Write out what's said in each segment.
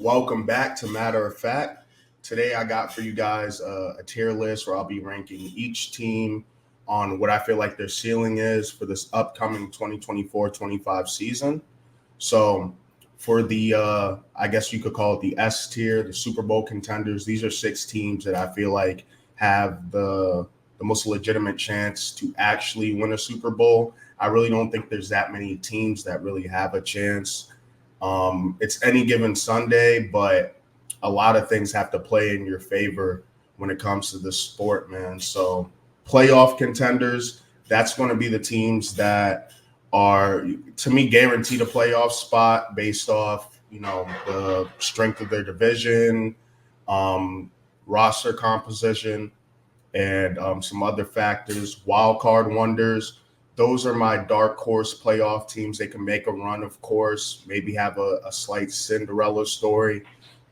Welcome back to Matter of Fact. Today, I got for you guys a tier list where I'll be ranking each team on what I feel like their ceiling is for this upcoming 2024-25 season. So, for the, I guess you could call it the S tier, the Super Bowl contenders, these are six teams that I feel like have the most legitimate chance to actually win a Super Bowl. I really don't think there's that many teams that really have a chance. It's any given Sunday, but a lot of things have to play in your favor when it comes to this sport, man. So, playoff contenders, that's going to be the teams that are, to me, guaranteed a playoff spot based off, the strength of their division, um, roster composition, and some other factors. Wild card wonders. Those are my dark horse playoff teams. They can make a run, of course, maybe have a slight Cinderella story.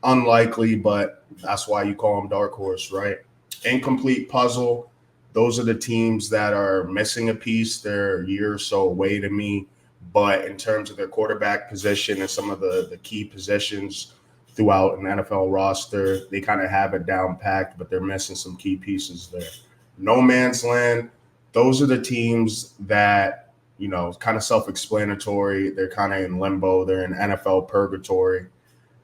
Unlikely, but that's why you call them dark horse, right? Incomplete puzzle. Those are the teams that are missing a piece. They're a year or so away to me. But in terms of their quarterback position and some of the key positions throughout an NFL roster, they kind of have it down packed, but they're missing some key pieces there. No man's land. Those are the teams that, kind of self-explanatory. They're kind of in limbo. They're in NFL purgatory.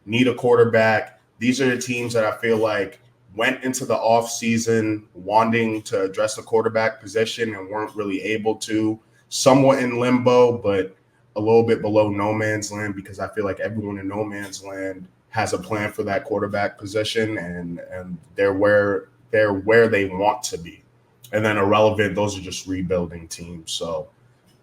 Need a quarterback. These are the teams that I feel like went into the offseason wanting to address the quarterback position and weren't really able to. Somewhat in limbo, but a little bit below no man's land because I feel like everyone in no man's land has a plan for that quarterback position and they're where they want to be. And then irrelevant, those are just rebuilding teams. So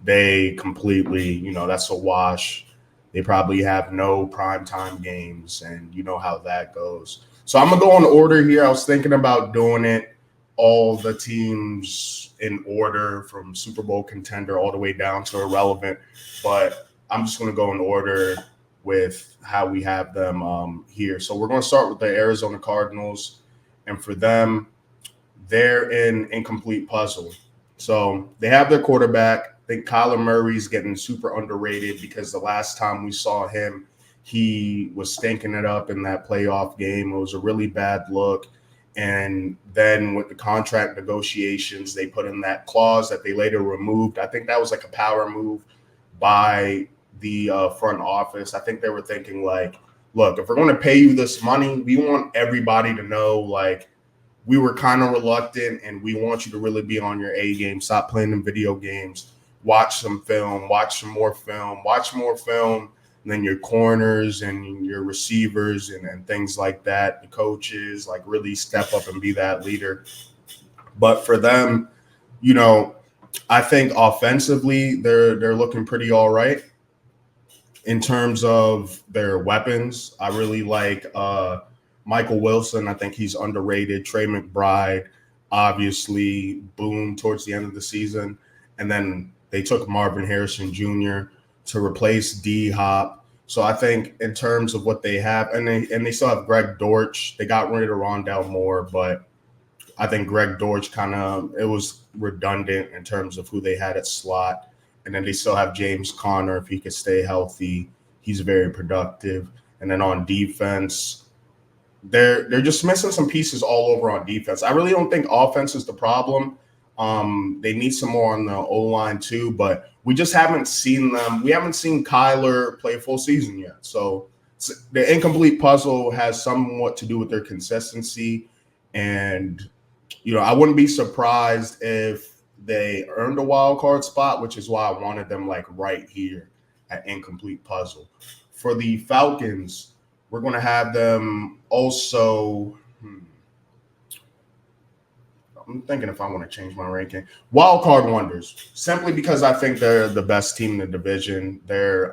they completely, that's a wash. They probably have no primetime games, and you know how that goes. So I'm going to go in order here. I was thinking about doing it all the teams in order from Super Bowl contender all the way down to irrelevant, but I'm just going to go in order with how we have them here. So we're going to start with the Arizona Cardinals, and for them, they're in incomplete puzzle. So they have their quarterback. I think Kyler Murray's getting super underrated because the last time we saw him, he was stinking it up in that playoff game. It was a really bad look. And then with the contract negotiations, they put in that clause that they later removed. I think that was like a power move by the front office. I think they were thinking like, look, if we're going to pay you this money, we want everybody to know like, we were kind of reluctant and we want you to really be on your A game. Stop playing them video games. Watch some film. Watch some more film. Watch more film than your corners and your receivers and things like that. The coaches, like really step up and be that leader. But for them, I think offensively, they're looking pretty all right. In terms of their weapons, I really like Michael Wilson. I think he's underrated. Trey McBride obviously boomed towards the end of the season. And then they took Marvin Harrison Jr. to replace D-Hop. So I think in terms of what they have, and they still have Greg Dortch. They got rid of Rondell Moore, but I think Greg Dortch it was redundant in terms of who they had at slot. And then they still have James Conner. If he could stay healthy, he's very productive. And then on defense, they're just missing some pieces all over on defense. I really don't think offense is the problem. They need some more on the O-line too, but we just haven't seen them. We haven't seen Kyler play a full season yet. So the incomplete puzzle has somewhat to do with their consistency. And, I wouldn't be surprised if they earned a wild card spot, which is why I wanted them like right here at incomplete puzzle. For the Falcons, we're going to have them also. I'm thinking if I want to change my ranking. Wild card wonders, simply because I think they're the best team in the division. They're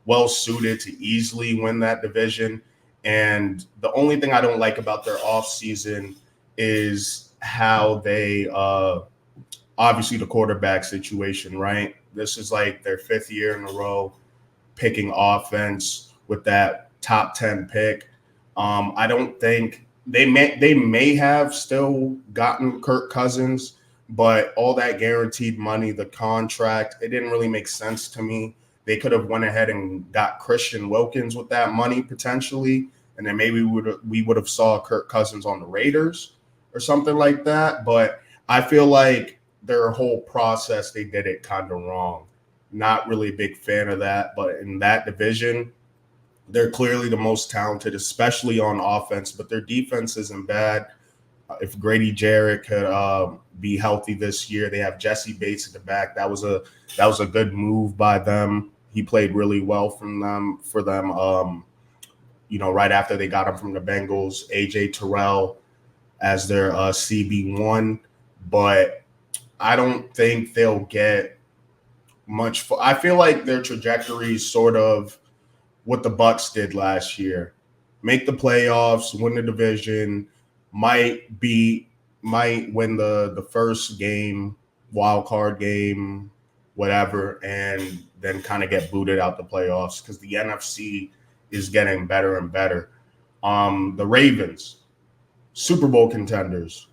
well suited to easily win that division. And the only thing I don't like about their offseason is how they obviously the quarterback situation, right? This is like their fifth year in a row picking offense with that top 10 pick. I don't think they may have still gotten Kirk Cousins, but all that guaranteed money, the contract, it didn't really make sense to me. they could have went ahead and got Christian Wilkins with that money potentially, and then maybe we would have saw Kirk Cousins on the Raiders or something like that. But I feel like their whole process, they did it kind of wrong. Not really a big fan of that, but in that division, they're clearly the most talented, especially on offense, but their defense isn't bad. If Grady Jarrett could be healthy this year, they have Jesse Bates at the back. That was a good move by them. He played really well for them. Right after they got him from the Bengals, AJ Terrell as their CB1, but I don't think they'll get much. I feel like their trajectory is sort of what the Bucs did last year: make the playoffs, win the division, might win the first game, wild card game, whatever, and then kind of get booted out the playoffs because the NFC is getting better and better. The Ravens, Super Bowl contenders.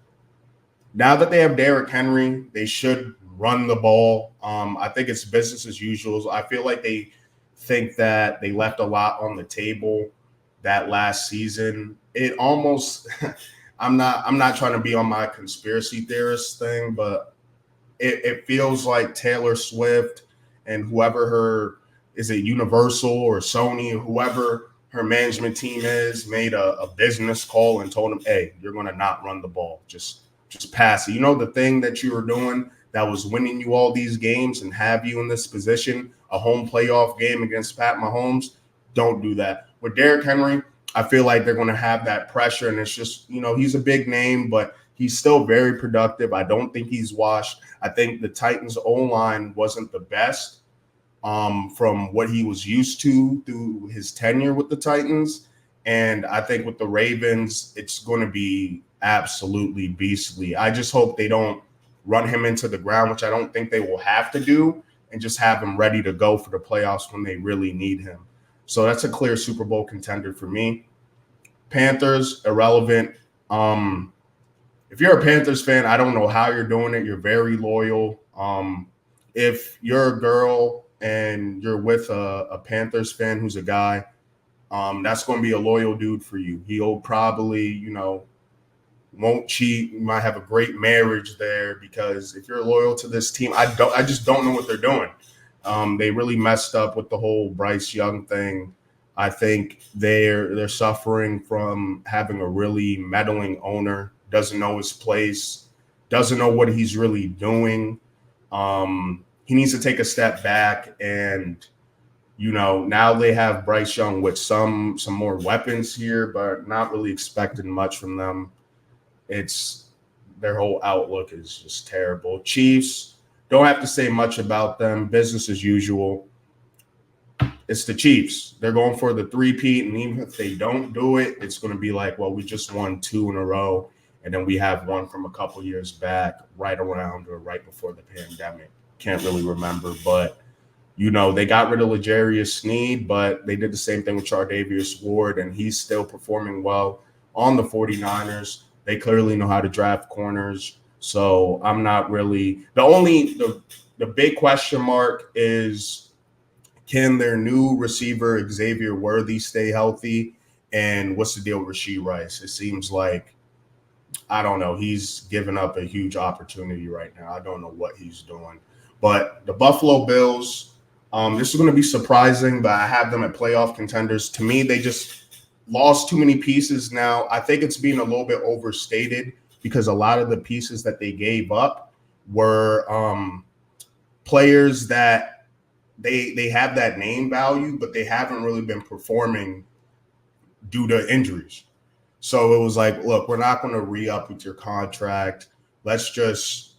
Now that they have Derrick Henry, they should run the ball. I think it's business as usual. I feel like they think that they left a lot on the table that last season. It almost I'm not trying to be on my conspiracy theorist thing, but it feels like Taylor Swift and whoever is it Universal or Sony, whoever her management team is, made a business call and told them, hey, you're going to not run the ball. Just pass it. The thing that you were doing that was winning you all these games and have you in this position, a home playoff game against Pat Mahomes, don't do that. With Derrick Henry, I feel like they're going to have that pressure, and it's just, he's a big name, but he's still very productive. I don't think he's washed. I think the Titans' O-line wasn't the best from what he was used to through his tenure with the Titans. And I think with the Ravens, it's going to be absolutely beastly. I just hope they don't run him into the ground, which I don't think they will have to do, and just have him ready to go for the playoffs when they really need him. So that's a clear Super Bowl contender for me. Panthers, irrelevant. If you're a Panthers fan, I don't know how you're doing it. You're very loyal. If you're a girl and you're with a Panthers fan who's a guy, that's going to be a loyal dude for you. He'll probably, won't cheat. You might have a great marriage there because if you're loyal to this team, I just don't know what they're doing. They really messed up with the whole Bryce Young thing. I think they're suffering from having a really meddling owner, doesn't know his place, doesn't know what he's really doing. He needs to take a step back, and now they have Bryce Young with some more weapons here, but not really expecting much from them. Their whole outlook is just terrible. Chiefs, don't have to say much about them. Business as usual. It's the Chiefs. They're going for the three-peat, and even if they don't do it, it's going to be like, well, we just won 2 in a row, and then we have one from a couple years back, right around or right before the pandemic. Can't really remember, but they got rid of L'Jarius Sneed, but they did the same thing with Chardavius Ward, and he's still performing well on the 49ers. They clearly know how to draft corners, so I'm not really – the big question mark is, can their new receiver, Xavier Worthy, stay healthy? And what's the deal with Rashee Rice? It seems like, I don't know, he's given up a huge opportunity right now. I don't know what he's doing. But the Buffalo Bills, this is going to be surprising, but I have them at playoff contenders. To me, they just lost too many pieces now. I think it's being a little bit overstated because a lot of the pieces that they gave up were players that they have that name value, but they haven't really been performing due to injuries. So it was like, look, we're not going to re-up with your contract. Let's just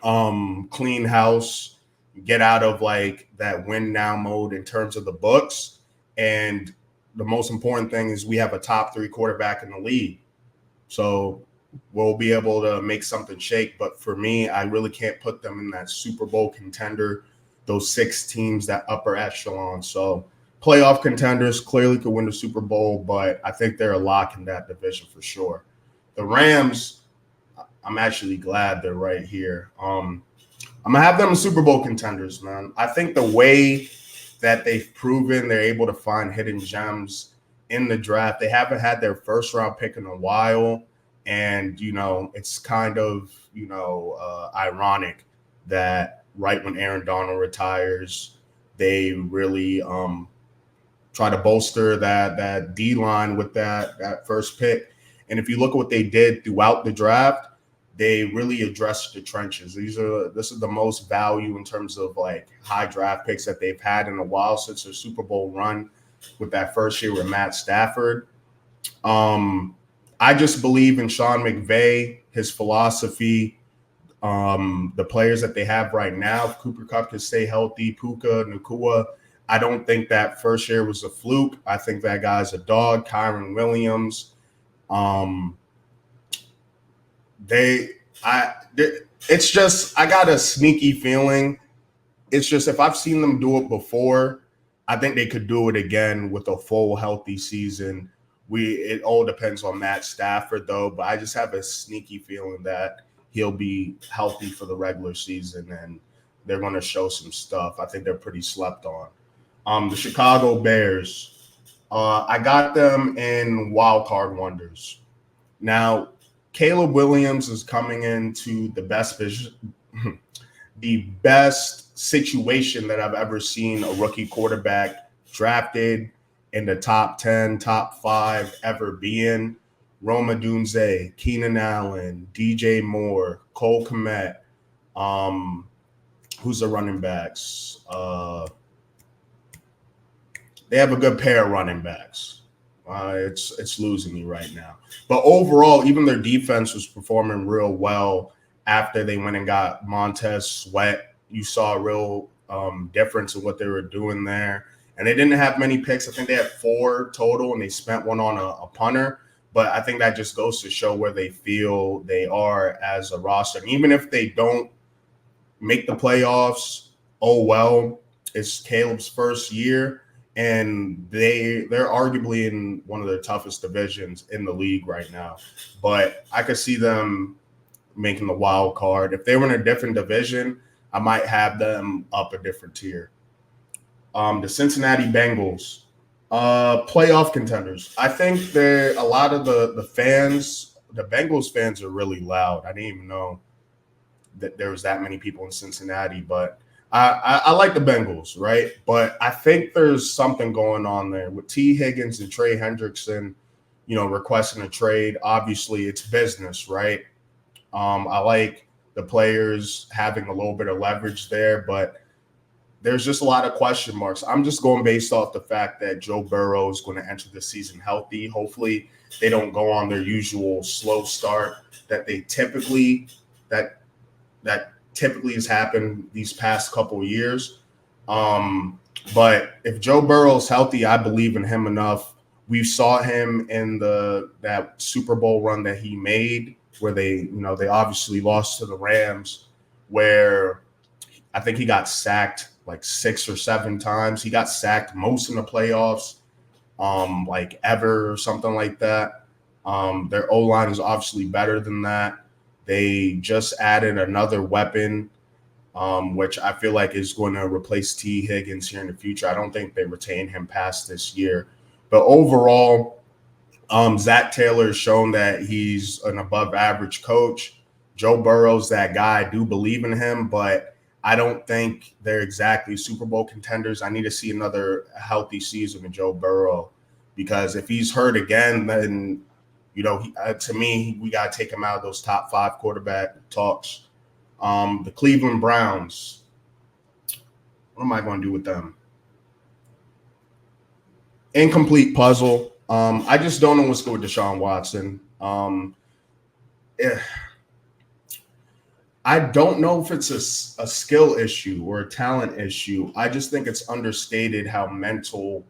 clean house, get out of like that win now mode in terms of the books. And the most important thing is we have a top 3 quarterback in the league. So we'll be able to make something shake. But for me, I really can't put them in that Super Bowl contender, those 6 teams, that upper echelon. So playoff contenders clearly could win the Super Bowl, but I think they're a lock in that division for sure. The Rams, I'm actually glad they're right here. I'm going to have them as Super Bowl contenders, man. I think the way that they've proven they're able to find hidden gems in the draft. They haven't had their first round pick in a while. And, it's kind of, ironic that right when Aaron Donald retires, they really try to bolster that D line with that first pick. And if you look at what they did throughout the draft, they really addressed the trenches. This is the most value in terms of like high draft picks that they've had in a while since their Super Bowl run with that first year with Matt Stafford. I just believe in Sean McVay, his philosophy, the players that they have right now. If Cooper Kupp can stay healthy, Puka, Nacua, I don't think that first year was a fluke. I think that guy's a dog. Kyron Williams. It's just, I got a sneaky feeling. It's just, if I've seen them do it before, I think they could do it again with a full healthy season. It all depends on Matt Stafford though, but I just have a sneaky feeling that he'll be healthy for the regular season and they're going to show some stuff. I think they're pretty slept on. The Chicago Bears, I got them in wild card wonders. Now, Caleb Williams is coming into the best situation that I've ever seen a rookie quarterback drafted in the top 10, top 5 ever be in. Rome Odunze, Keenan Allen, DJ Moore, Cole Kmet, who's the running backs? They have a good pair of running backs. It's losing me right now. But overall, even their defense was performing real well after they went and got Montez Sweat. You saw a real difference in what they were doing there. And they didn't have many picks. I think they had 4 total, and they spent one on a punter. But I think that just goes to show where they feel they are as a roster. And even if they don't make the playoffs, oh well, it's Caleb's first year. And they're arguably in one of the toughest divisions in the league right now. But I could see them making the wild card. If they were in a different division, I might have them up a different tier. The Cincinnati Bengals, playoff contenders. I think a lot of the fans, the Bengals fans are really loud. I didn't even know that there was that many people in Cincinnati, but I like the Bengals, right? But I think there's something going on there with T. Higgins and Trey Hendrickson, requesting a trade. Obviously, it's business, right? I like the players having a little bit of leverage there, but there's just a lot of question marks. I'm just going based off the fact that Joe Burrow is going to enter the season healthy. Hopefully, they don't go on their usual slow start that they typically has happened these past couple of years. But if Joe Burrow's healthy, I believe in him enough. We saw him in that Super Bowl run that he made where they obviously lost to the Rams, where I think he got sacked like 6 or 7 times. He got sacked most in the playoffs, like ever or something like that. Their O-line is obviously better than that. They just added another weapon, which I feel like is going to replace T. Higgins here in the future. I don't think they retain him past this year. But overall, Zach Taylor has shown that he's an above-average coach. Joe Burrow's that guy. I do believe in him, but I don't think they're exactly Super Bowl contenders. I need to see another healthy season of Joe Burrow, because if he's hurt again, then to me, we got to take him out of those top 5 quarterback talks. The Cleveland Browns, what am I going to do with them? Incomplete puzzle. I just don't know what's good with Deshaun Watson. I don't know if it's a skill issue or a talent issue. I just think it's understated how mental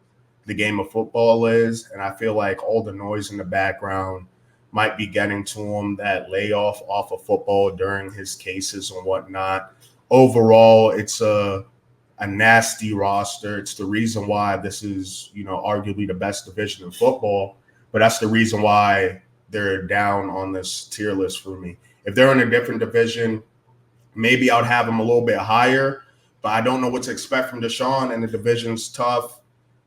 the game of football is. And I feel like all the noise in the background might be getting to him, that layoff off of football during his cases and whatnot. Overall, it's a nasty roster. It's the reason why this is, arguably the best division in football. But that's the reason why they're down on this tier list for me. If they're in a different division, maybe I would have them a little bit higher. but I don't know what to expect from Deshaun, and the division's tough.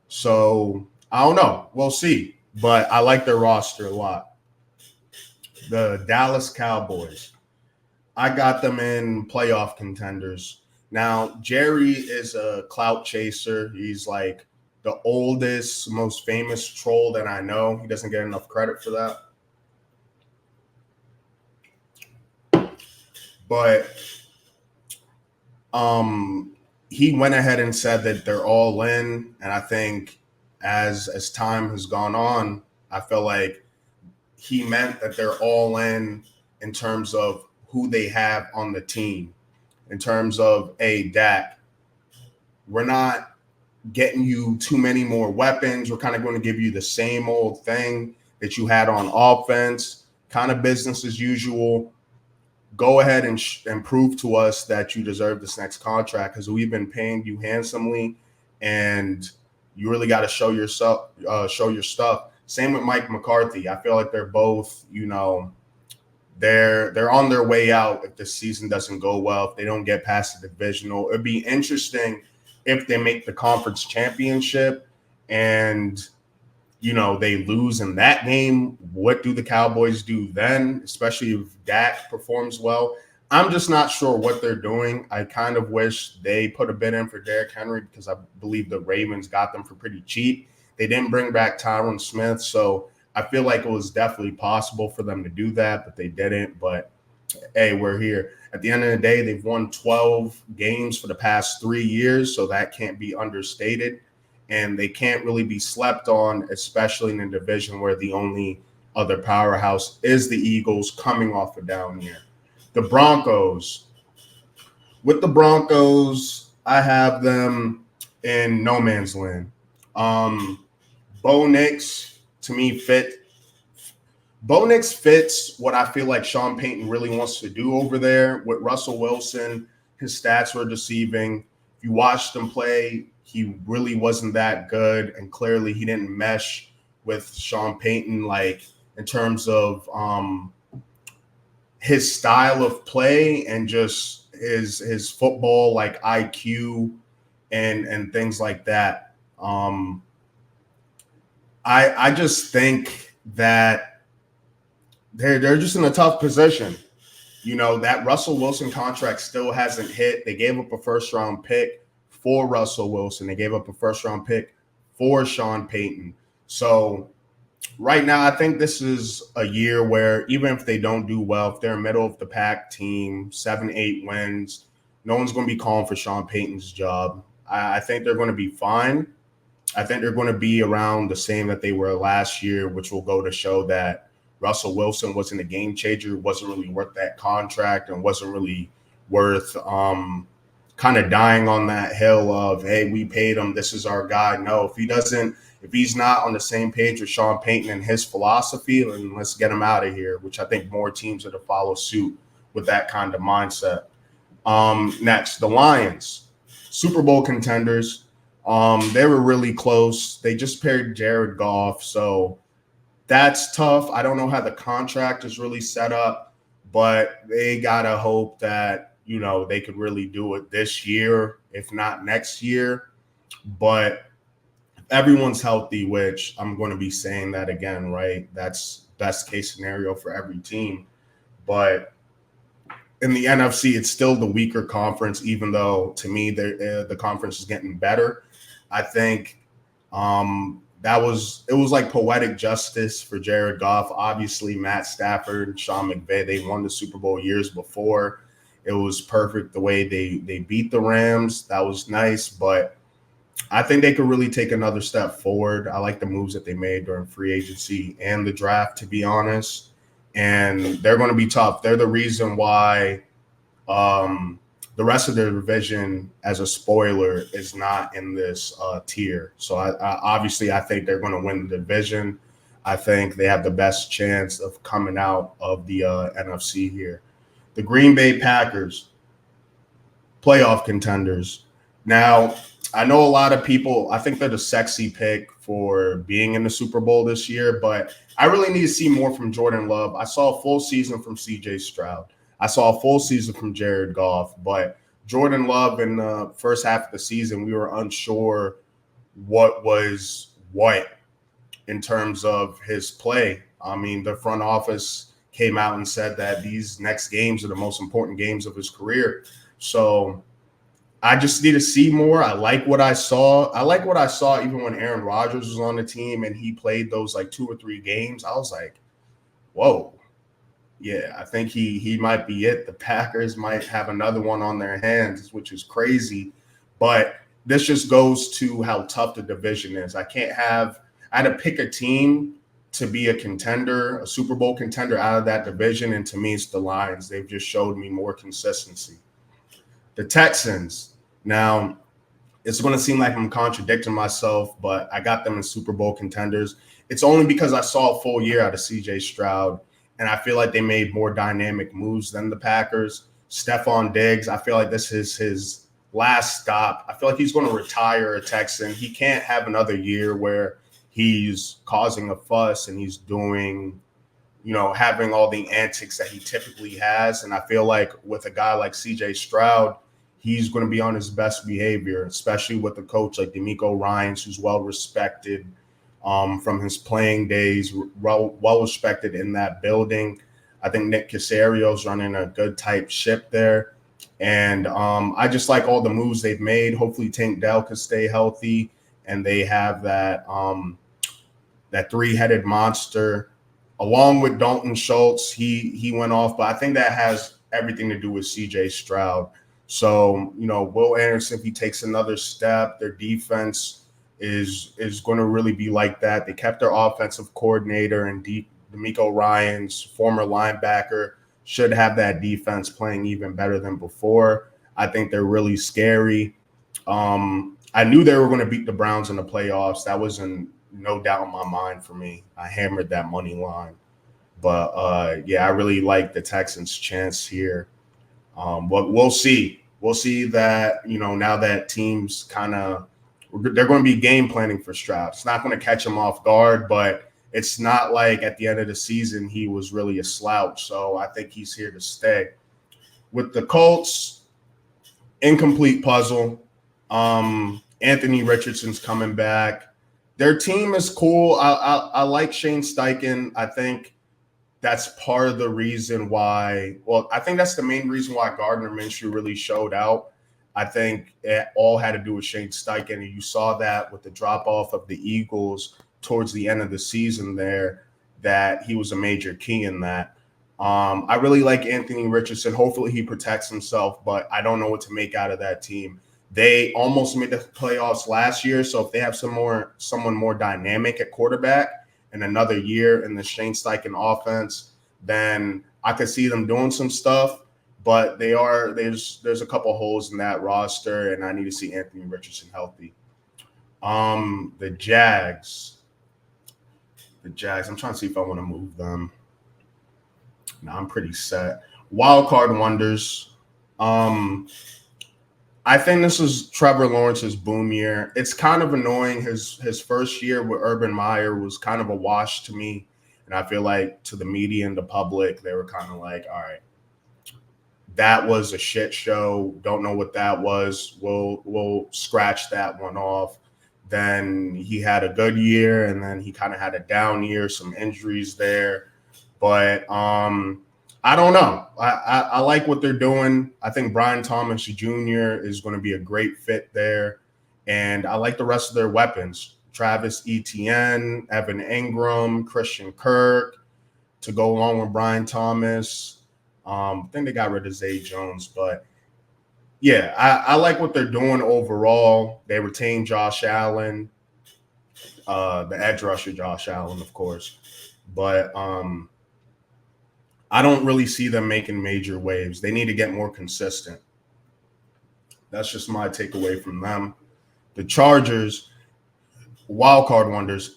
So I don't know. We'll see. But I like their roster a lot. The Dallas Cowboys. I got them in playoff contenders. Now, Jerry is a clout chaser. He's like the oldest, most famous troll that I know. He doesn't get enough credit for that. But he went ahead and said that they're all in. And I think as time has gone on, I feel like he meant that they're all in terms of who they have on the team. In terms of, hey, Dak, we're not getting you too many more weapons. We're kind of going to give you the same old thing that you had on offense, kind of business as usual. Go ahead and prove to us that you deserve this next contract, because we've been paying you handsomely, and you really got to show yourself, show your stuff. Same with Mike McCarthy. I feel like they're both, they're on their way out if the season doesn't go well, if they don't get past the divisional. It'd be interesting if they make the conference championship and they lose in that game. What do the Cowboys do then, especially if Dak performs well? I'm just not sure what they're doing. I kind of wish they put a bid in for Derrick Henry, because I believe the Ravens got them for pretty cheap. They didn't bring back Tyron Smith, so I feel like it was definitely possible for them to do that, but they didn't. But hey, we're here. At the end of the day, they've won 12 games for the past 3 years, so that can't be understated. And they can't really be slept on, especially in a division where the only other powerhouse is the Eagles, coming off a down year. The Broncos. With the Broncos, I have them in no man's land. Bo Nix, to me, Bo Nix fits what I feel like Sean Payton really wants to do over there. With Russell Wilson, his stats were deceiving. If you watched him play, he really wasn't that good, and clearly he didn't mesh with Sean Payton, like in terms of his style of play and just his football like IQ and things like that. I just think that they're just in a tough position. That Russell Wilson contract still hasn't hit. They gave up a first-round pick for Russell Wilson. They gave up a first-round pick for Sean Payton. So right now, I think this is a year where even if they don't do well, if they're a middle-of-the-pack team, 7-8 wins, no one's going to be calling for Sean Payton's job. I think they're going to be fine. I think they're going to be around the same that they were last year, which will go to show that Russell Wilson wasn't a game changer, wasn't really worth that contract, and wasn't really worth kind of dying on that hill of, hey, we paid him, this is our guy. No, if he's not on the same page with Sean Payton and his philosophy, then let's get him out of here, which I think more teams are to follow suit with that kind of mindset. Next, the Lions, Super Bowl contenders. They were really close. They just paired Jared Goff, so that's tough. I don't know how the contract is really set up, but they got to hope that, they could really do it this year, if not next year. But if everyone's healthy, which I'm going to be saying that again, right? That's best case scenario for every team. But in the NFC, it's still the weaker conference, even though to me the conference is getting better. I think it was like poetic justice for Jared Goff. Obviously, Matt Stafford, Sean McVay, they won the Super Bowl years before. It was perfect the way they beat the Rams. That was nice, but I think they could really take another step forward. I like the moves that they made during free agency and the draft, to be honest. And they're going to be tough. They're the reason why the rest of their division, as a spoiler, is not in this tier. So obviously I think they're going to win the division. I think they have the best chance of coming out of the NFC here. The Green Bay Packers, playoff contenders. Now, I know a lot of people, I think they're the sexy pick for being in the Super Bowl this year, but I really need to see more from Jordan Love. I saw a full season from CJ Stroud. I saw a full season from Jared Goff, but Jordan Love in the first half of the season, we were unsure what was what in terms of his play. I mean, the front office came out and said that these next games are the most important games of his career. So I just need to see more. I like what I saw. I like what I saw even when Aaron Rodgers was on the team and he played those like 2 or 3 games. I was like, whoa. Yeah, I think he might be it. The Packers might have another one on their hands, which is crazy. But this just goes to how tough the division is. I had to pick a team to be a contender, a Super Bowl contender out of that division. And to me, it's the Lions. They've just showed me more consistency. The Texans. Now, it's going to seem like I'm contradicting myself, but I got them in Super Bowl contenders. It's only because I saw a full year out of CJ Stroud, and I feel like they made more dynamic moves than the Packers. Stephon Diggs, I feel like this is his last stop. I feel like he's going to retire a Texan. He can't have another year where he's causing a fuss and he's doing, having all the antics that he typically has. And I feel like with a guy like CJ Stroud, he's going to be on his best behavior, especially with a coach like DeMeco Ryans, who's well-respected from his playing days, well-respected in that building. I think Nick Casario's running a good type ship there. And I just like all the moves they've made. Hopefully Tank Dell could stay healthy and they have that three-headed monster along with Dalton Schultz. He went off, but I think that has everything to do with CJ Stroud. So, Will Anderson, if he takes another step, their defense is going to really be like that. They kept their offensive coordinator and DeMeco Ryans, former linebacker, should have that defense playing even better than before. I think they're really scary. I knew they were going to beat the Browns in the playoffs. That was no doubt in my mind for me. I hammered that money line. But, I really like the Texans' chance here. But we'll see. We'll see that, now that teams they're going to be game planning for Stroud. It's not going to catch him off guard, but it's not like at the end of the season he was really a slouch. So I think he's here to stay. With the Colts, incomplete puzzle. Anthony Richardson's coming back. Their team is cool. I like Shane Steichen. I think that's part of the reason why. Well, I think that's the main reason why Gardner Minshew really showed out. I think it all had to do with Shane Steichen, and you saw that with the drop-off of the Eagles towards the end of the season there, that he was a major key in that. I really like Anthony Richardson. Hopefully he protects himself, but I don't know what to make out of that team. They almost made the playoffs last year, so if they have someone more dynamic at quarterback and another year in the Shane Steichen offense, then I could see them doing some stuff. But there's a couple holes in that roster, and I need to see Anthony Richardson healthy. The Jags. I'm trying to see if I want to move them. No, I'm pretty set. Wild card wonders. I think this is Trevor Lawrence's boom year. It's kind of annoying. His first year with Urban Meyer was kind of a wash to me, and I feel like to the media and the public, they were kind of like, all right, that was a shit show. Don't know what that was. We'll scratch that one off. Then he had a good year, and then he kind of had a down year, some injuries there. But I don't know. I like what they're doing. I think Brian Thomas Jr. is going to be a great fit there. And I like the rest of their weapons. Travis Etienne, Evan Ingram, Christian Kirk to go along with Brian Thomas. I think they got rid of Zay Jones, but yeah, I like what they're doing overall. They retained Josh Allen, the edge rusher Josh Allen, of course, but I don't really see them making major waves. They need to get more consistent. That's just my takeaway from them. The Chargers, wild card wonders.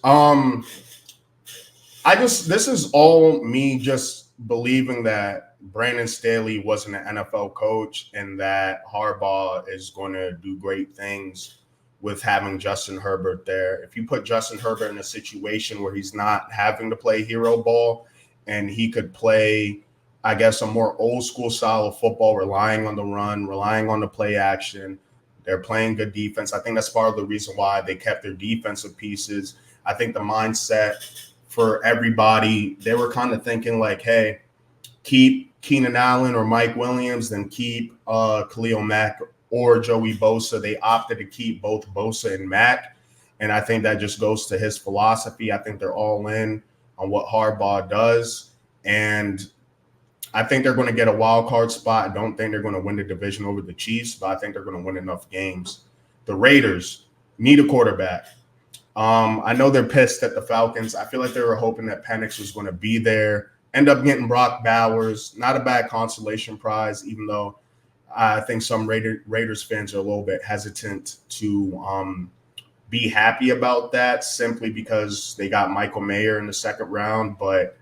This is all me just believing that Brandon Staley wasn't an NFL coach and that Harbaugh is going to do great things with having Justin Herbert there. If you put Justin Herbert in a situation where he's not having to play hero ball and he could play I guess, a more old school style of football, relying on the run, relying on the play action. They're playing good defense. I think that's part of the reason why they kept their defensive pieces. I think the mindset for everybody, they were kind of thinking like, hey, keep Keenan Allen or Mike Williams, then keep Khalil Mack or Joey Bosa. They opted to keep both Bosa and Mack. And I think that just goes to his philosophy. I think they're all in on what Harbaugh does. And I think they're going to get a wild card spot. I don't think they're going to win the division over the Chiefs, but I think they're going to win enough games. The Raiders need a quarterback. I know they're pissed at the Falcons. I feel like they were hoping that Penix was going to be there. End up getting Brock Bowers. Not a bad consolation prize, even though I think some Raiders fans are a little bit hesitant to be happy about that simply because they got Michael Mayer in the second round. But,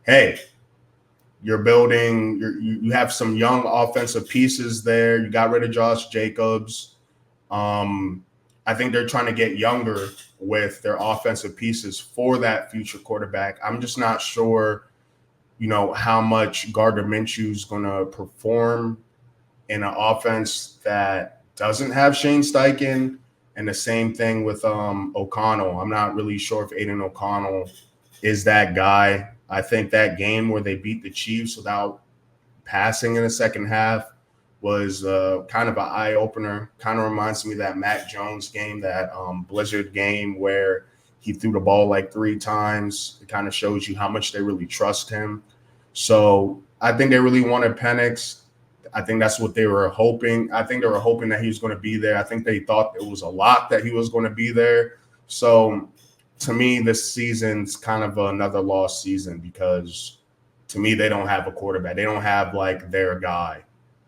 hey, you're building, you have some young offensive pieces there. You got rid of Josh Jacobs. I think they're trying to get younger with their offensive pieces for that future quarterback. I'm just not sure, how much Gardner Minshew is going to perform in an offense that doesn't have Shane Steichen. And the same thing with O'Connell. I'm not really sure if Aiden O'Connell is that guy. I think that game where they beat the Chiefs without passing in the second half was kind of an eye-opener. Kind of reminds me of that Mac Jones game, that Blizzard game where he threw the ball like 3 times. It kind of shows you how much they really trust him. So I think they really wanted Penix. I think that's what they were hoping. I think they were hoping that he was going to be there. I think they thought it was a lot that he was going to be there. So to me, this season's kind of another lost season because to me, they don't have a quarterback. They don't have like their guy.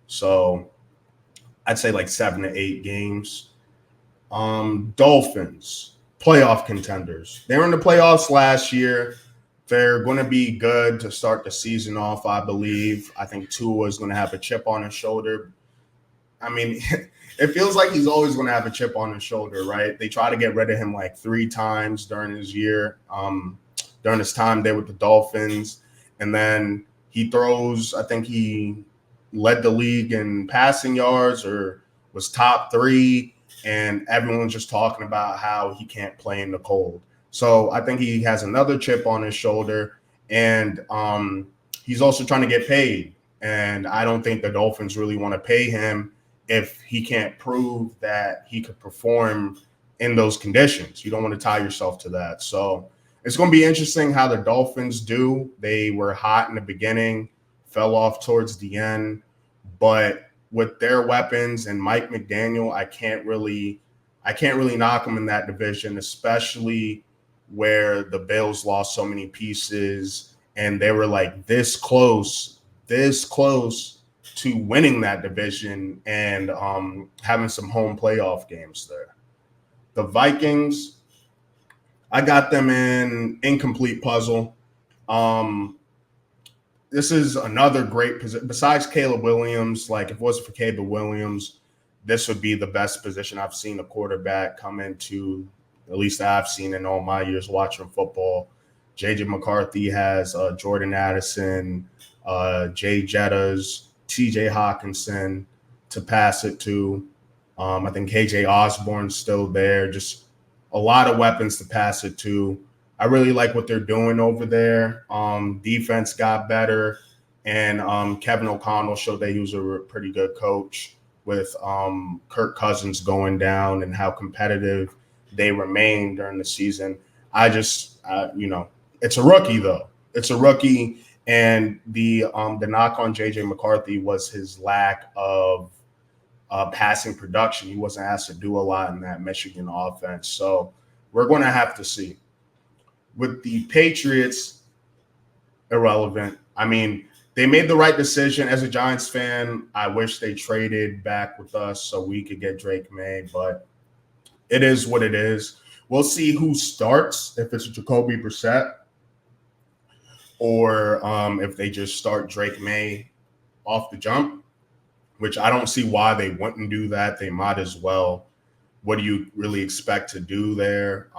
So I'd say like 7 to 8 games. Dolphins, playoff contenders. They were in the playoffs last year. They're going to be good to start the season off, I believe. I think Tua is going to have a chip on his shoulder. I mean, it feels like he's always going to have a chip on his shoulder, right? They try to get rid of him like 3 times during his year, during his time there with the Dolphins. And then he throws, I think he led the league in passing yards or was top 3. And everyone's just talking about how he can't play in the cold. So I think he has another chip on his shoulder, and he's also trying to get paid. And I don't think the Dolphins really want to pay him if he can't prove that he could perform in those conditions. You don't want to tie yourself to that. So it's going to be interesting how the Dolphins do. They were hot in the beginning, fell off towards the end, but with their weapons and Mike McDaniel, I can't really knock them in that division, especially where the Bills lost so many pieces and they were like this close to winning that division and having some home playoff games there. The Vikings, I got them in incomplete puzzle. This is another great position. Besides Caleb Williams, like if it wasn't for Caleb Williams, this would be the best position I've seen a quarterback come into, at least I've seen in all my years watching football. J.J. McCarthy has Jordan Addison, Jay Jettas, T.J. Hawkinson to pass it to. I think K.J. Osborne's still there. Just a lot of weapons to pass it to. I really like what they're doing over there. Defense got better, and Kevin O'Connell showed that he was a pretty good coach with Kirk Cousins going down and how competitive they remain during the season. I just, it's a rookie though. It's a rookie, and the knock on J.J. McCarthy was his lack of passing production. He wasn't asked to do a lot in that Michigan offense. So we're going to have to see. With the Patriots, irrelevant. I mean, they made the right decision. As a Giants fan, I wish they traded back with us so we could get Drake May, but it is what it is. We'll see who starts, if it's Jacoby Brissett or if they just start Drake May off the jump, which I don't see why they wouldn't do that. They might as well. What do you really expect to do there?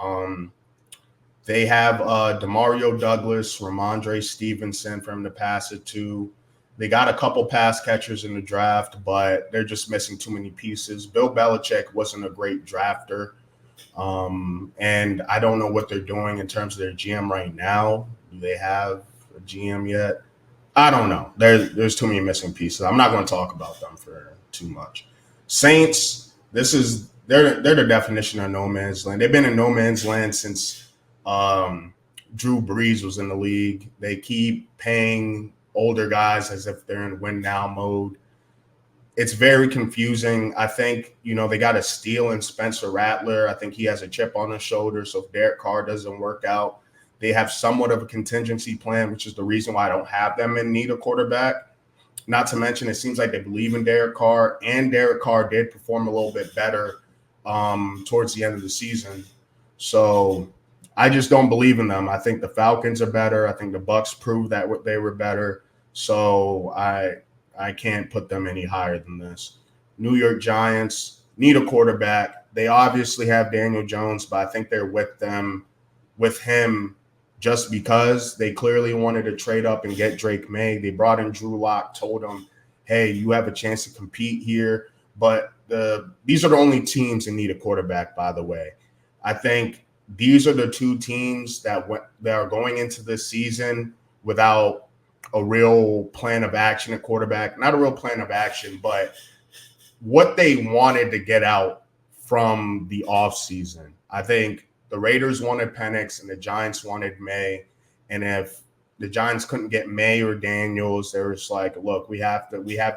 They have Demario Douglas, Ramondre Stevenson for him to pass it to. They got a couple pass catchers in the draft, but they're just missing too many pieces. Bill Belichick wasn't a great drafter. And I don't know what they're doing in terms of their GM right now. Do they have a GM yet? I don't know. There's too many missing pieces. I'm not going to talk about them for too much. Saints, they're the definition of no man's land. They've been in no man's land since Drew Brees was in the league. They keep paying older guys as if they're in win now mode. It's very confusing. I think, they got a steal in Spencer Rattler. I think he has a chip on his shoulder. So if Derek Carr doesn't work out, they have somewhat of a contingency plan, which is the reason why I don't have them in need of quarterback. Not to mention, it seems like they believe in Derek Carr, and Derek Carr did perform a little bit better towards the end of the season. So I just don't believe in them. I think the Falcons are better. I think the Bucs proved that they were better. So I can't put them any higher than this. New York Giants need a quarterback. They obviously have Daniel Jones, but I think they're with him just because they clearly wanted to trade up and get Drake May. They brought in Drew Lock, told him, hey, you have a chance to compete here. But these are the only teams that need a quarterback, by the way. I think these are the two teams that are going into this season without a real plan of action at quarterback. Not a real plan of action, but what they wanted to get out from the offseason. I think the Raiders wanted Penix and the Giants wanted May. And if the Giants couldn't get May or Daniels, they were just like, look, we have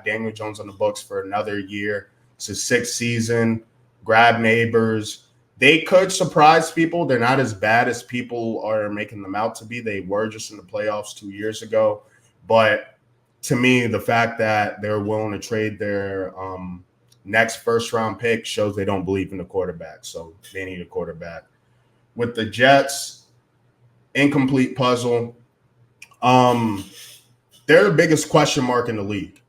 Daniel Jones on the books for another year. It's his sixth season. Grab Neighbors. They could surprise people. They're not as bad as people are making them out to be. They were just in the playoffs 2 years ago. But to me, the fact that they're willing to trade their next first-round pick shows they don't believe in the quarterback. So they need a quarterback. With the Jets, incomplete puzzle. They're the biggest question mark in the league.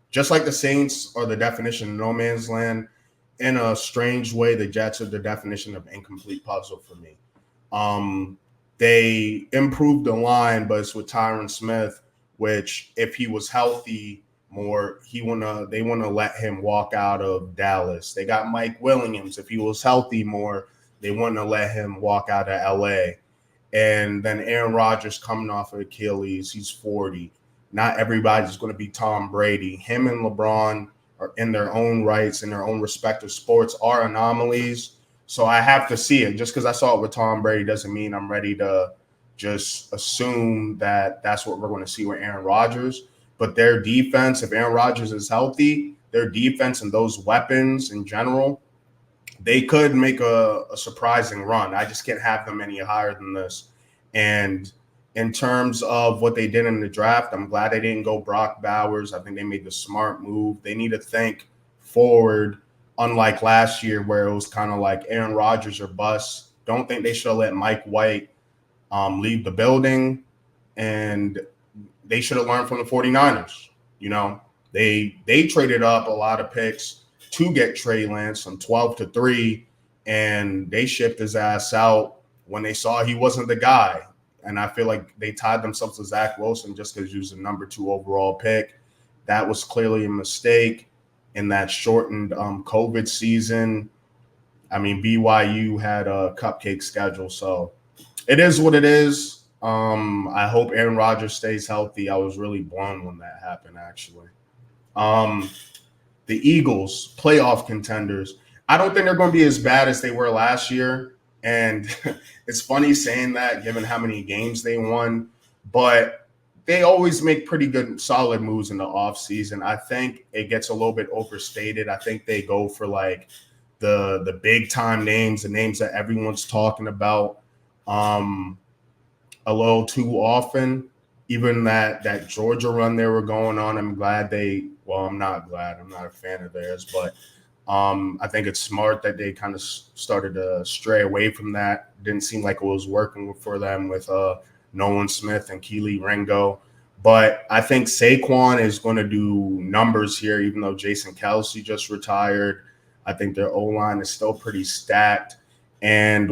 Just like the Saints are the definition of no man's land, in a strange way, the Jets are the definition of incomplete puzzle for me. They improved the line, but it's with Tyron Smith, which if he was healthy more, they want to let him walk out of Dallas. They got Mike Williams. If he was healthy more, they want to let him walk out of LA. And then Aaron Rodgers coming off of Achilles, he's 40. Not everybody's going to be Tom Brady. Him and LeBron are in their own rights, in their own respective sports, are anomalies. So I have to see it. Just because I saw it with Tom Brady doesn't mean I'm ready to just assume that that's what we're going to see with Aaron Rodgers. But their defense, if Aaron Rodgers is healthy, their defense and those weapons in general, they could make a surprising run. I just can't have them any higher than this. And in terms of what they did in the draft, I'm glad they didn't go Brock Bowers. I think they made the smart move. They need to think forward, unlike last year where it was kind of like Aaron Rodgers or bust. Don't think they should have let Mike White leave the building, and they should have learned from the 49ers. They traded up a lot of picks to get Trey Lance from 12-3, and they shipped his ass out when they saw he wasn't the guy. And I feel like they tied themselves to Zach Wilson just because he was the number 2 overall pick. That was clearly a mistake in that shortened COVID season. I mean, BYU had a cupcake schedule, so it is what it is. I hope Aaron Rodgers stays healthy. I was really blown when that happened, actually. The Eagles, playoff contenders. I don't think they're going to be as bad as they were last year. And it's funny saying that given how many games they won, but they always make pretty good, solid moves in the offseason. I think it gets a little bit overstated. I think they go for like the big time names, the names that everyone's talking about a little too often. Even that Georgia run they were going on, I'm not glad. I'm not a fan of theirs, but I think it's smart that they kind of started to stray away from that. Didn't seem like it was working for them with Nolan Smith and Keely Ringo. But I think Saquon is going to do numbers here, even though Jason Kelce just retired. I think their O-line is still pretty stacked. And,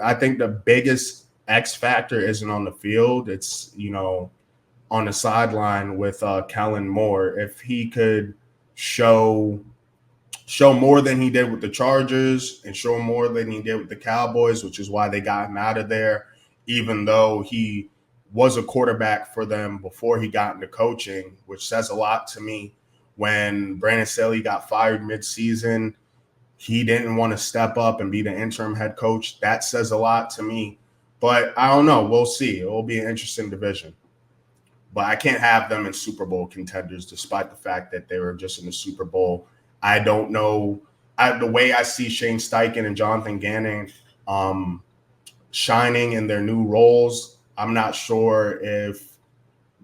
I think the biggest X factor isn't on the field. It's, on the sideline with Kellen Moore. If he could show more than he did with the Chargers and show more than he did with the Cowboys, which is why they got him out of there, even though he was a quarterback for them before he got into coaching, which says a lot to me. When Brandon Staley got fired midseason, he didn't want to step up and be the interim head coach. That says a lot to me. But I don't know. We'll see. It will be an interesting division. But I can't have them in Super Bowl contenders, despite the fact that they were just in the Super Bowl. I don't know. The way I see Shane Steichen and Jonathan Gannon shining in their new roles, I'm not sure if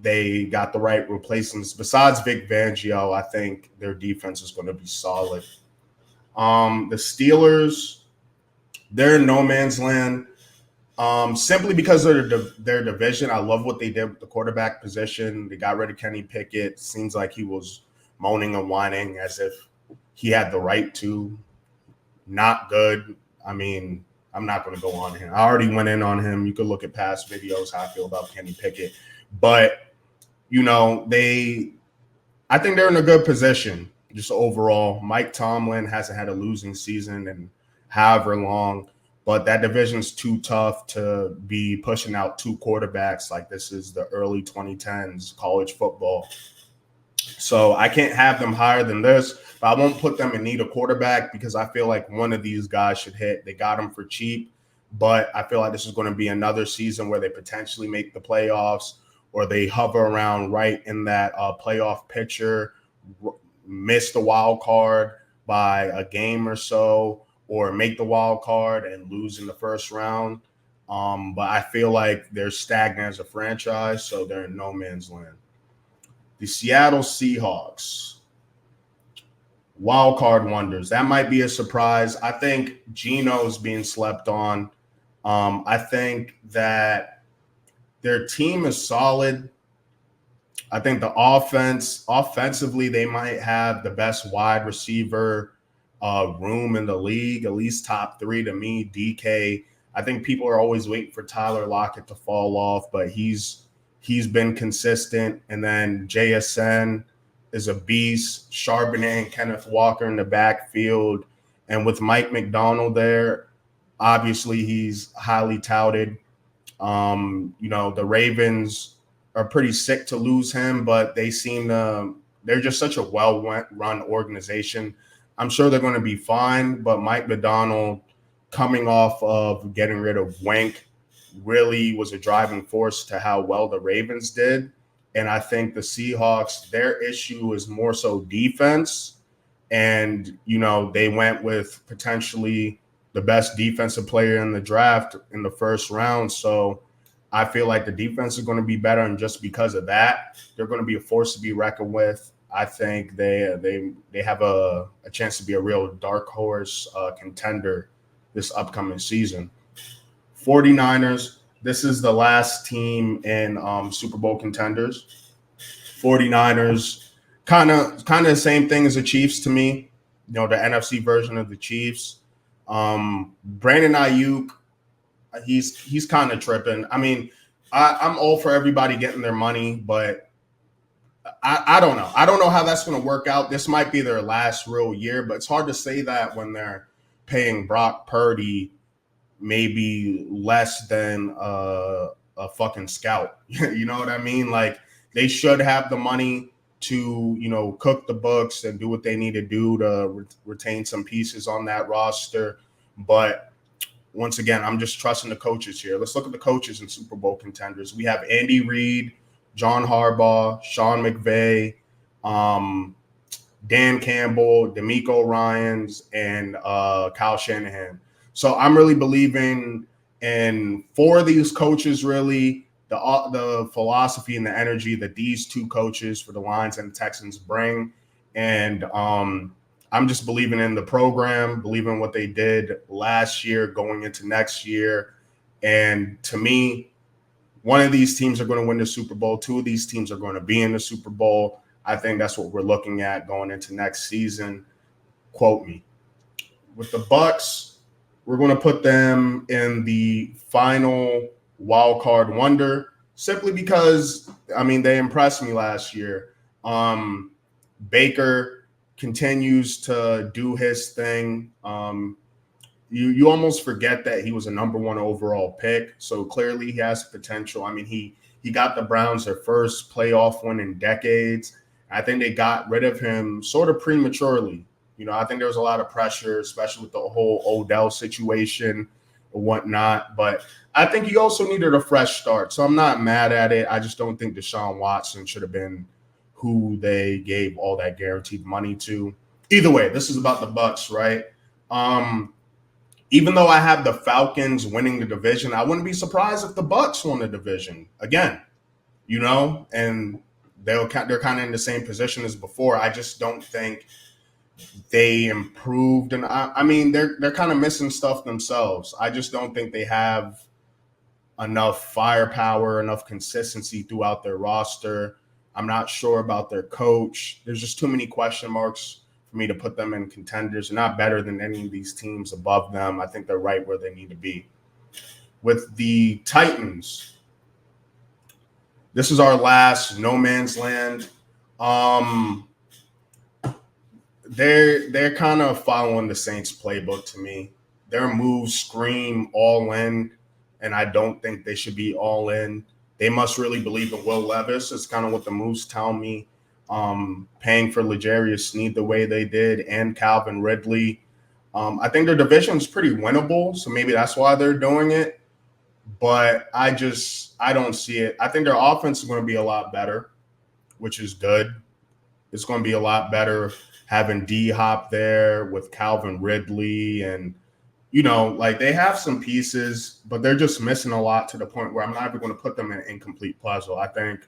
they got the right replacements. Besides Vic Fangio, I think their defense is going to be solid. The Steelers, they're in no man's land. Simply because of their division. I love what they did with the quarterback position. They got rid of Kenny Pickett. Seems like he was moaning and whining as if he had the right to. Not good. I mean, I'm not going to go on him. I already went in on him. You could look at past videos how I feel about Kenny Pickett. But, I think they're in a good position just overall. Mike Tomlin hasn't had a losing season in however long. But that division's too tough to be pushing out two quarterbacks like this is the early 2010s college football. So I can't have them higher than this, but I won't put them in need of quarterback because I feel like one of these guys should hit. They got him for cheap, but I feel like this is going to be another season where they potentially make the playoffs or they hover around right in that playoff picture, miss the wild card by a game or so, or make the wild card and lose in the first round. But I feel like they're stagnant as a franchise, so they're in no man's land. The Seattle Seahawks, wild card wonders. That might be a surprise. I think Geno's being slept on. I think that their team is solid. I think the offensively, they might have the best wide receiver room in the league, at least top three to me. DK. I think people are always waiting for Tyler Lockett to fall off, but he's been consistent. And then JSN is a beast. Charbonnet and Kenneth Walker in the backfield. And with Mike McDonald there, obviously he's highly touted. The Ravens are pretty sick to lose him, but they're just such a well-run organization. I'm sure they're going to be fine, but Mike McDonald, coming off of getting rid of Wank, really was a driving force to how well the Ravens did. And I think the Seahawks, their issue is more so defense. And, they went with potentially the best defensive player in the draft in the first round. So I feel like the defense is going to be better. And just because of that, they're going to be a force to be reckoned with. I think they have a chance to be a real dark horse contender this upcoming season. 49ers, this is the last team in Super Bowl contenders. 49ers, kind of the same thing as the Chiefs to me, the NFC version of the Chiefs. Brandon Ayuk, he's kind of tripping. I mean, I'm all for everybody getting their money, but I don't know. I don't know how that's going to work out. This might be their last real year, but it's hard to say that when they're paying Brock Purdy maybe less than a fucking scout. You know what I mean? Like, they should have the money to, cook the books and do what they need to do to retain some pieces on that roster. But once again, I'm just trusting the coaches here. Let's look at the coaches in Super Bowl contenders. We have Andy Reid, John Harbaugh, Sean McVay, Dan Campbell, DeMeco Ryans, and Kyle Shanahan. So I'm really believing in four of these coaches, really, the philosophy and the energy that these two coaches for the Lions and the Texans bring. And I'm just believing in the program, believing what they did last year going into next year. And to me, one of these teams are going to win the Super Bowl. Two of these teams are going to be in the Super Bowl. I think that's what we're looking at going into next season. Quote me. With the Bucks, we're going to put them in the final wild card wonder. simply because, I mean, they impressed me last year. Baker continues to do his thing. You almost forget that he was a number 1 overall pick. So clearly he has potential. I mean, he got the Browns their first playoff win in decades. I think they got rid of him sort of prematurely. I think there was a lot of pressure, especially with the whole Odell situation or whatnot. But I think he also needed a fresh start. So I'm not mad at it. I just don't think Deshaun Watson should have been who they gave all that guaranteed money to. Either way, this is about the Bucs, right? Even though I have the Falcons winning the division, I wouldn't be surprised if the Bucs won the division again. And they're kind of in the same position as before. I just don't think they improved, and I mean they're kind of missing stuff themselves. I just don't think they have enough firepower, enough consistency throughout their roster. I'm not sure about their coach. There's just too many question marks for me to put them in contenders. They're not better than any of these teams above them. I think they're right where they need to be. With the Titans, this is our last no man's land. They're kind of following the Saints playbook to me. Their moves scream all in, and I don't think they should be all in. They must really believe in Will Levis. It's kind of what the moves tell me. Paying for L'Jarius Sneed the way they did and Calvin Ridley. I think their division is pretty winnable, so maybe that's why they're doing it. But I don't see it. I think their offense is going to be a lot better, which is good. It's going to be a lot better having D-Hop there with Calvin Ridley and, they have some pieces, but they're just missing a lot to the point where I'm not even going to put them in an incomplete puzzle. I think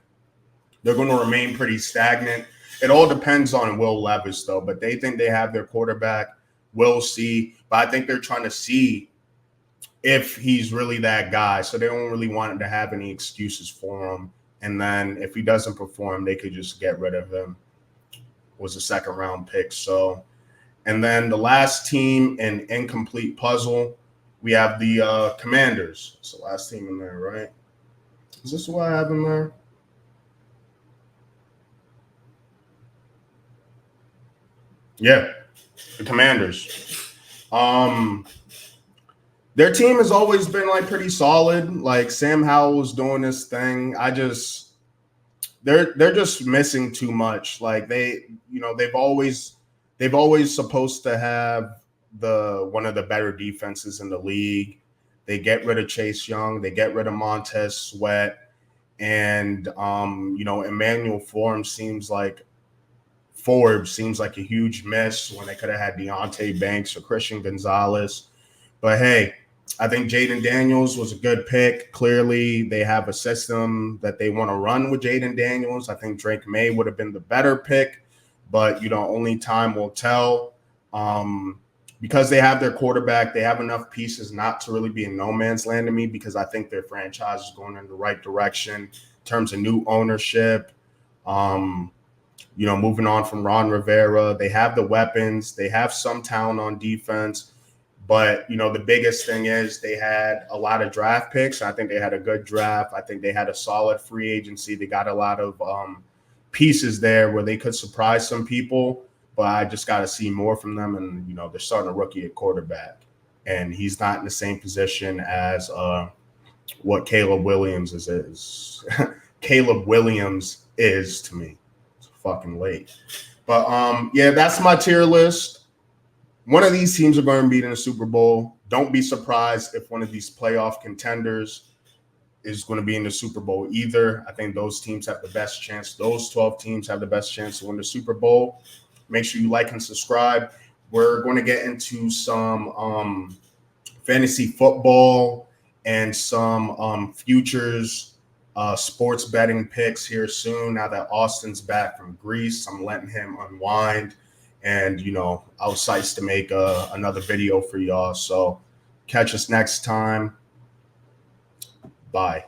they're going to remain pretty stagnant. It all depends on Will Levis, though, but they think they have their quarterback. We'll see. But I think they're trying to see if he's really that guy. So they don't really want to have any excuses for him. And then if he doesn't perform, they could just get rid of him. Was a second-round pick. So, and then the last team in incomplete puzzle, we have the Commanders. It's the last team in there, right? Is this what I have in there? Yeah, the Commanders. Their team has always been pretty solid. Sam Howell was doing this thing. They're just missing too much. They've always supposed to have one of the better defenses in the league. They get rid of Chase Young, they get rid of Montez Sweat, and Emmanuel Forbes seems like a huge miss when they could have had Deontay Banks or Christian Gonzalez. But hey, I think Jaden Daniels was a good pick. Clearly, they have a system that they want to run with Jaden Daniels. I think Drake May would have been the better pick, but, only time will tell. Because they have their quarterback, they have enough pieces not to really be in no man's land to me, because I think their franchise is going in the right direction in terms of new ownership. Moving on from Ron Rivera, they have the weapons. They have some talent on defense. But, the biggest thing is they had a lot of draft picks. I think they had a good draft. I think they had a solid free agency. They got a lot of pieces there where they could surprise some people. But I just got to see more from them. And, they're starting a rookie at quarterback. And he's not in the same position as what Caleb Williams is. Caleb Williams is to me. It's fucking late. But, that's my tier list. One of these teams are going to be in the Super Bowl. Don't be surprised if one of these playoff contenders is going to be in the Super Bowl either. I think those teams have the best chance. Those 12 teams have the best chance to win the Super Bowl. Make sure you like and subscribe. We're going to get into some fantasy football and some futures sports betting picks here soon. Now that Austin's back from Greece, I'm letting him unwind. And, I was psyched to make another video for y'all. So catch us next time. Bye.